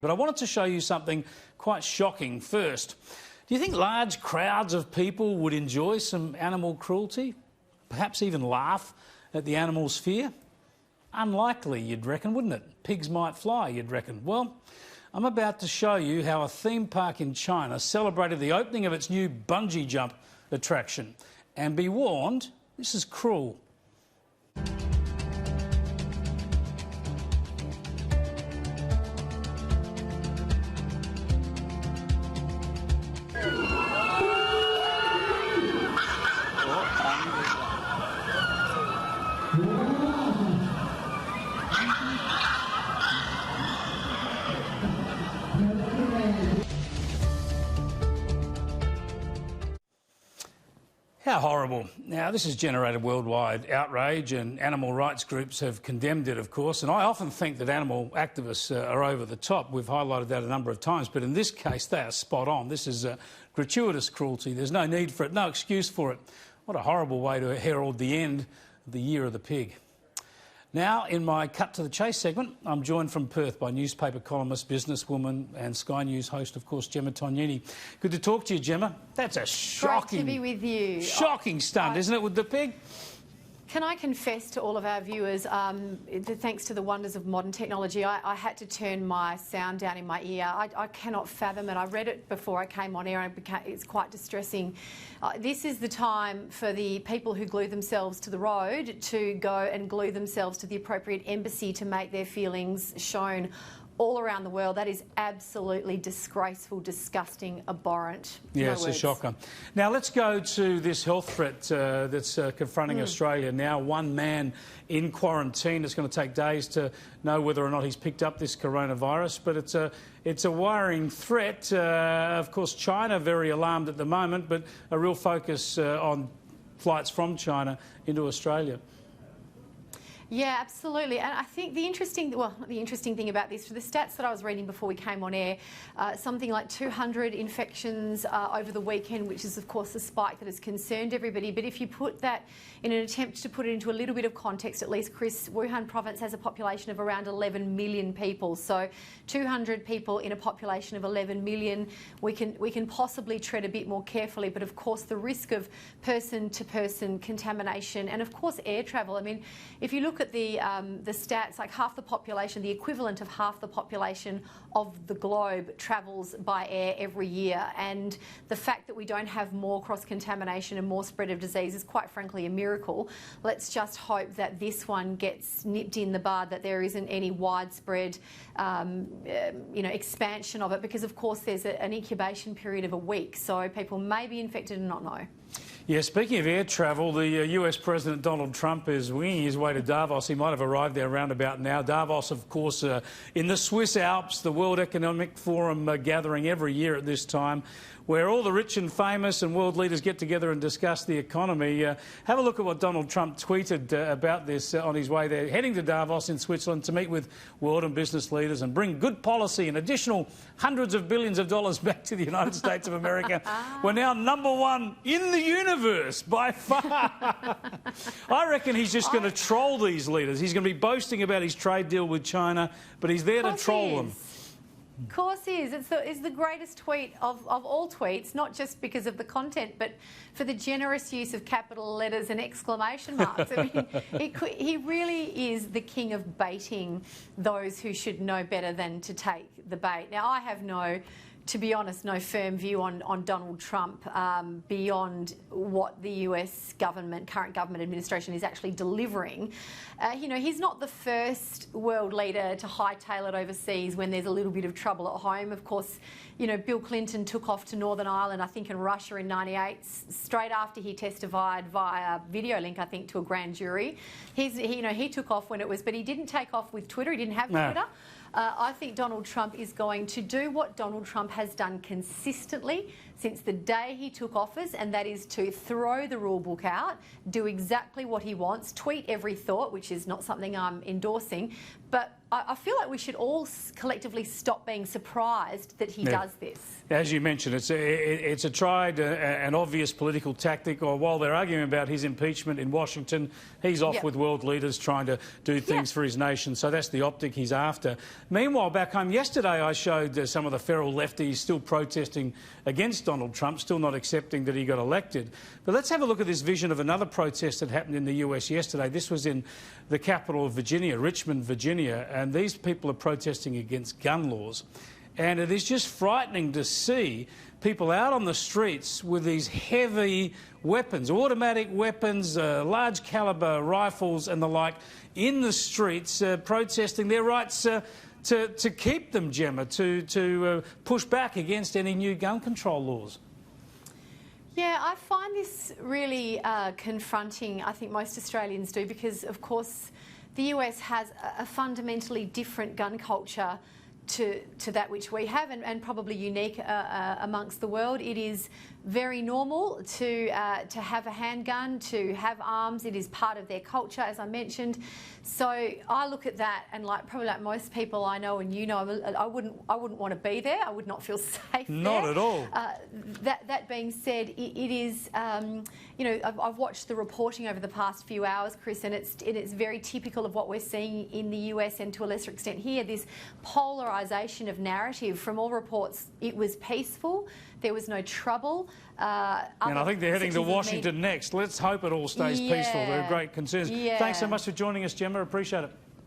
But I wanted to show you something quite shocking first. Do you think large crowds of people would enjoy some animal cruelty? Perhaps even laugh at the animal's fear? Unlikely, you'd reckon, wouldn't it? Pigs might fly, you'd reckon. Well, I'm about to show you how a theme park in China celebrated the opening of its new bungee jump attraction. And be warned, this is cruel. How horrible. Now, this has generated worldwide outrage and animal rights groups have condemned it, of course, and I often think that animal activists are over the top. We've highlighted that a number of times, but in this case, they are spot on. This is gratuitous cruelty. There's no need for it, no excuse for it. What a horrible way to herald the end of the year of the pig. Now, in my Cut to the Chase segment, I'm joined from Perth by newspaper columnist, businesswoman and Sky News host, of course, Gemma Tognini. Good to talk to you, Gemma. That's a shocking... Great to be with you. Shocking stunt, isn't it, with the pig? Can I confess to all of our viewers, thanks to the wonders of modern technology, I had to turn my sound down in my ear. I cannot fathom it. I read it before I came on air and it's quite distressing. This is the time for the people who glue themselves to the road to go and glue themselves to the appropriate embassy to make their feelings shown all around the world. That is absolutely disgraceful, disgusting, abhorrent. Yeah, it's a shocker. Now, let's go to this health threat that's confronting Australia now. One man in quarantine. It's going to take days to know whether or not he's picked up this coronavirus, but it's a worrying threat. Of course, China very alarmed at the moment, but a real focus on flights from China into Australia. Yeah, absolutely. And I think the interesting thing about this, for the stats that I was reading before we came on air, something like 200 infections over the weekend, which is, of course, a spike that has concerned everybody. But if you put that in an attempt to put it into a little bit of context, at least, Chris, Wuhan province has a population of around 11 million people. So 200 people in a population of 11 million, we can possibly tread a bit more carefully. But, of course, the risk of person-to-person contamination and, of course, air travel. I mean, if you look at the stats, like half the population, the equivalent of half the population of the globe travels by air every year, and the fact that we don't have more cross-contamination and more spread of disease is quite frankly a miracle. Let's just hope that this one gets nipped in the bud, that there isn't any widespread expansion of it, because of course there's an incubation period of a week, so people may be infected and not know. Yeah, speaking of air travel, the US President Donald Trump is winging his way to Davos. He might have arrived there around about now. Davos, of course, in the Swiss Alps, the World Economic Forum gathering every year at this time, where all the rich and famous and world leaders get together and discuss the economy. Have a look at what Donald Trump tweeted about this on his way there, heading to Davos in Switzerland to meet with world and business leaders and bring good policy and additional hundreds of billions of dollars back to the United States of America. We're now #1 in the universe by far. I reckon he's just going to troll these leaders. He's going to be boasting about his trade deal with China, but he's there to troll them. Of course he is. It's the greatest tweet of all tweets, not just because of the content, but for the generous use of capital letters and exclamation marks. I mean, he really is the king of baiting those who should know better than to take the bait. Now, I have to be honest, no firm view on Donald Trump beyond what the US government, current government administration is actually delivering. He's not the first world leader to hightail it overseas when there's a little bit of trouble at home. Of course, Bill Clinton took off to Northern Ireland, I think in Russia in '98, straight after he testified via video link, I think, to a grand jury. He took off when it was, but he didn't take off with Twitter. He didn't have Twitter. I think Donald Trump is going to do what Donald Trump has done consistently since the day he took office, and that is to throw the rule book out, do exactly what he wants, tweet every thought, which is not something I'm endorsing. But I feel like we should all collectively stop being surprised that he does this. As you mentioned, it's a tried and obvious political tactic. Or while they're arguing about his impeachment in Washington, he's off with world leaders trying to do things for his nation. So that's the optic he's after. Meanwhile, back home yesterday, I showed some of the feral lefties still protesting against Donald Trump, still not accepting that he got elected. But let's have a look at this vision of another protest that happened in the US yesterday. This was in the capital of Virginia, Richmond, Virginia, and these people are protesting against gun laws. And it is just frightening to see people out on the streets with these heavy weapons, automatic weapons, large calibre rifles and the like, in the streets protesting their rights to keep them, Gemma, to push back against any new gun control laws. Yeah, I find this really confronting. I think most Australians do, because, of course, the US has a fundamentally different gun culture to that which we have, and probably unique amongst the world. It is very normal to have a handgun, to have arms. It is part of their culture, as I mentioned. So I look at that, and probably like most people I know and you know, I wouldn't want to be there. I would not feel safe. Not there. At all. That being said, it is. You know, I've watched the reporting over the past few hours, Chris, and it's very typical of what we're seeing in the US and to a lesser extent here. This polarisation of narrative. From all reports, it was peaceful. There was no trouble. And I think they're heading to Washington next. Let's hope it all stays peaceful. There are great concerns. Thanks so much for joining us, Gemma. Appreciate it.